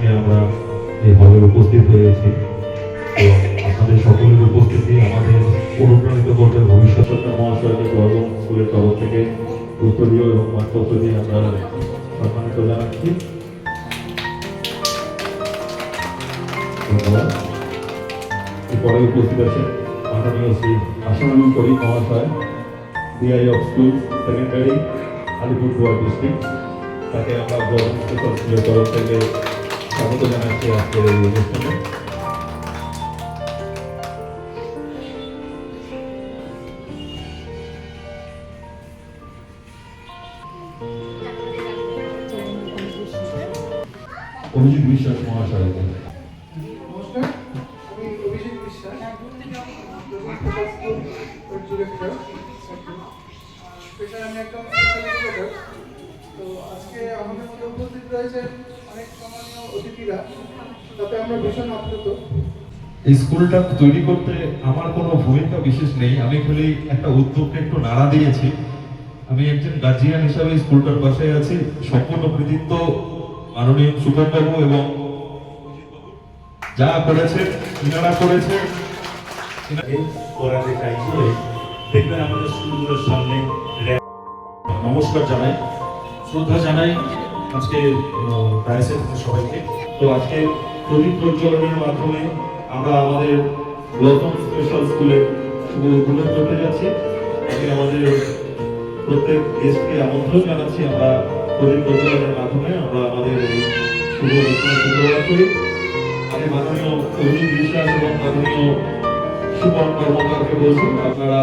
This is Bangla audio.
নিয়ে আমরা এই হলে উপস্থিত হয়েছি। তো আপনাদের সকলের উপস্থিতি আমাদের অনুপ্রাণিত করবে ভবিষ্যৎ। মহাশয়কে গর্বম স্কুলের তরফ থেকে উত্তরীয় এবং মানপত্র দিয়ে আমরা সম্মানিত জানাচ্ছি। ধন্যবাদ। এরপরে উপস্থিত আছেন মাননীয় শ্রী আশানুল করিম মহাশয়, DI of school secondary, Alipurduar district. তাকে আমরা গর্বম স্কুলের তরফ থেকে স্বাগত জানাচ্ছি আজকের এই অনুষ্ঠানে। অভিজিৎ বিশ্বাস মহাশয়। নমস্কার, আমি অভিজিৎ বিশ্বাস, পেশায় আমি একজন সোশ্যাল এডুকেটর। তো আজকে আমাদের মধ্যে উপস্থিত রয়েছেন অনেক সম্মানীয় অতিথিরা, তাতে আমরা ভীষণ আপ্লুত। এই স্কুলটা তৈরি করতে আমার কোনো ভূমিকা বিশেষ নেই, আমি খালি একটা উদ্যোগকে একটু নাড়া দিয়েছি। আমি একজন গার্জিয়ান হিসাবে স্কুলটার পাশে আছি। সম্পূর্ণ কৃতিত্ব মাননীয় সুখবাবু এবং যা করেছে ইনারা করেছে করাতে চাইছি। দেখবেন আমাদের স্কুলগুলোর সামনে নমস্কার জানাই, শ্রদ্ধা জানাই আজকে ডায়াসে থেকে সবাইকে। তো আজকে প্রদীপ প্রজ্বলনের মাধ্যমে আমরা আমাদের ব্লসম স্পেশাল স্কুলে শুভ উদ্বোধন করতে যাচ্ছি। আমি আমাদের প্রত্যেক গেস্টকে আমন্ত্রণ জানাচ্ছি। আমরা প্রদীপ প্রজ্বলনের মাধ্যমে আমরা আমাদের এই শুভ উদ্বোধন শুক্রবার করি। আমি মাননীয় অভিজিৎ বিশ্বাস এবং মাননীয় সুপন কর্মকারকে বলছি আপনারা